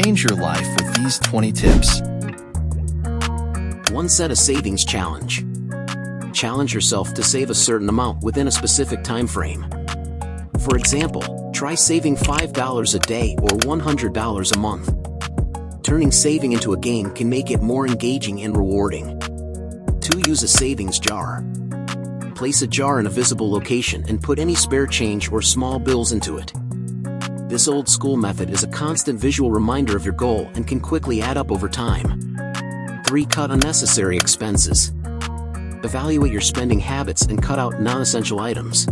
Change your life with these 20 tips. 1. Set a savings challenge. Challenge yourself to save a certain amount within a specific time frame. For example, try saving $5 a day or $100 a month. Turning saving into a game can make it more engaging and rewarding. 2. Use a savings jar. Place a jar in a visible location and put any spare change or small bills into it. This old school method is a constant visual reminder of your goal and can quickly add up over time. 3. Cut unnecessary expenses. Evaluate your spending habits and cut out non-essential items.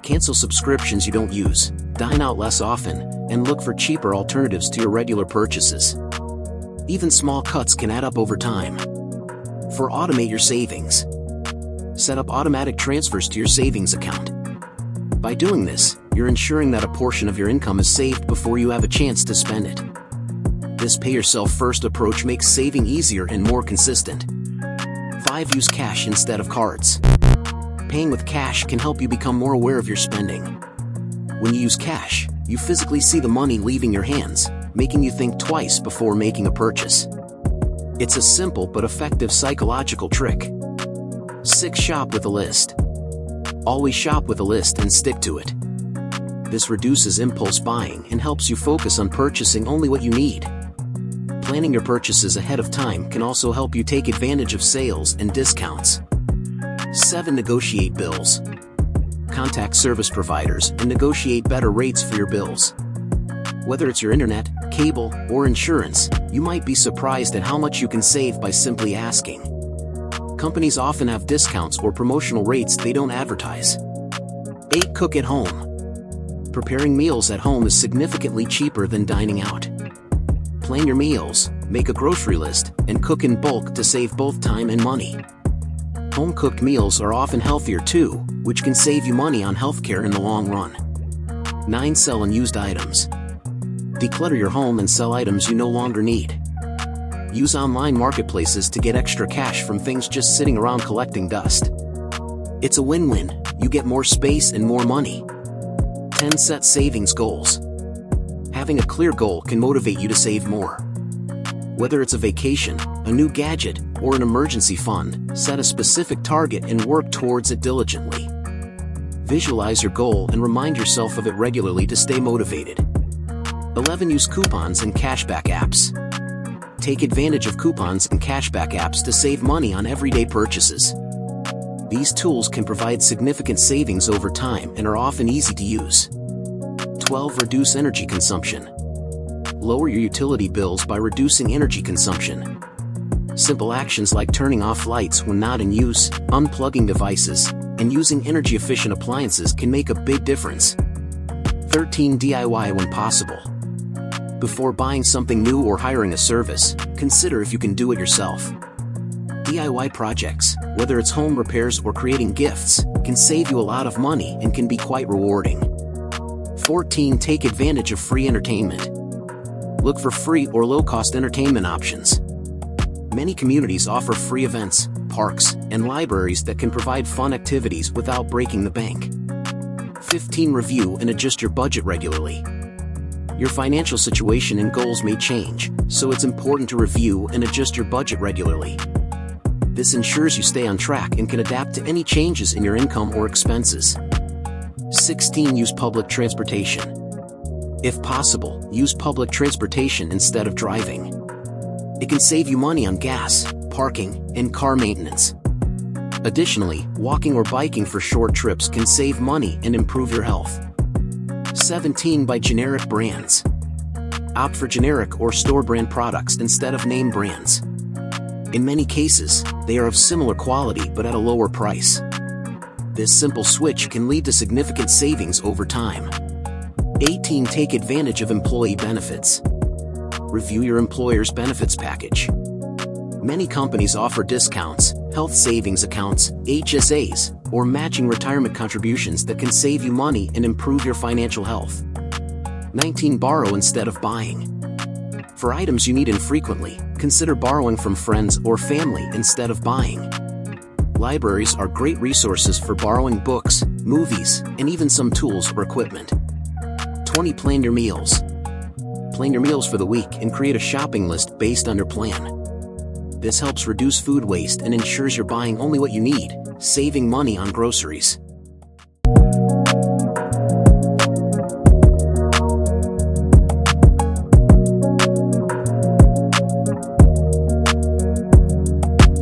Cancel subscriptions you don't use, dine out less often, and look for cheaper alternatives to your regular purchases. Even small cuts can add up over time. 4. Automate your savings. Set up automatic transfers to your savings account. By doing this, you're ensuring that a portion of your income is saved before you have a chance to spend it. This pay-yourself-first approach makes saving easier and more consistent. 5. Use cash instead of cards. Paying with cash can help you become more aware of your spending. When you use cash, you physically see the money leaving your hands, making you think twice before making a purchase. It's a simple but effective psychological trick. 6. Shop with a list. Always shop with a list and stick to it. This reduces impulse buying and helps you focus on purchasing only what you need. Planning your purchases ahead of time can also help you take advantage of sales and discounts. 7. Negotiate bills. Contact service providers and negotiate better rates for your bills. Whether it's your internet, cable, or insurance, you might be surprised at how much you can save by simply asking. Companies often have discounts or promotional rates they don't advertise. 8. Cook at home. Preparing meals at home is significantly cheaper than dining out. Plan your meals, make a grocery list, and cook in bulk to save both time and money. Home-cooked meals are often healthier too, which can save you money on healthcare in the long run. 9. Sell unused items. Declutter your home and sell items you no longer need. Use online marketplaces to get extra cash from things just sitting around collecting dust. It's a win-win. You get more space and more money. 10. Set savings goals. Having a clear goal can motivate you to save more. Whether it's a vacation, a new gadget, or an emergency fund, set a specific target and work towards it diligently. Visualize your goal and remind yourself of it regularly to stay motivated. 11. Use coupons and cashback apps. Take advantage of coupons and cashback apps to save money on everyday purchases. These tools can provide significant savings over time and are often easy to use. 12. Reduce energy consumption. Lower your utility bills by reducing energy consumption. Simple actions like turning off lights when not in use, unplugging devices, and using energy-efficient appliances can make a big difference. 13. DIY when possible. Before buying something new or hiring a service, consider if you can do it yourself. DIY projects, whether it's home repairs or creating gifts, can save you a lot of money and can be quite rewarding. 14. Take advantage of free entertainment. Look for free or low-cost entertainment options. Many communities offer free events, parks, and libraries that can provide fun activities without breaking the bank. 15. Review and adjust your budget regularly. Your financial situation and goals may change, so it's important to review and adjust your budget regularly. This ensures you stay on track and can adapt to any changes in your income or expenses. 16. Use public transportation. If possible, use public transportation instead of driving. It can save you money on gas, parking, and car maintenance. Additionally, walking or biking for short trips can save money and improve your health. 17. Buy generic brands. Opt for generic or store brand products instead of name brands. In many cases, they are of similar quality but at a lower price. This simple switch can lead to significant savings over time. 18. Take advantage of employee benefits. Review your employer's benefits package. Many companies offer discounts, health savings accounts, HSAs, or matching retirement contributions that can save you money and improve your financial health. 19. Borrow instead of buying. For items you need infrequently, consider borrowing from friends or family instead of buying. Libraries are great resources for borrowing books, movies, and even some tools or equipment. 20. Plan your meals. plan your meals for the week and create a shopping list based on your plan. This helps reduce food waste and ensures you're buying only what you need, saving money on groceries.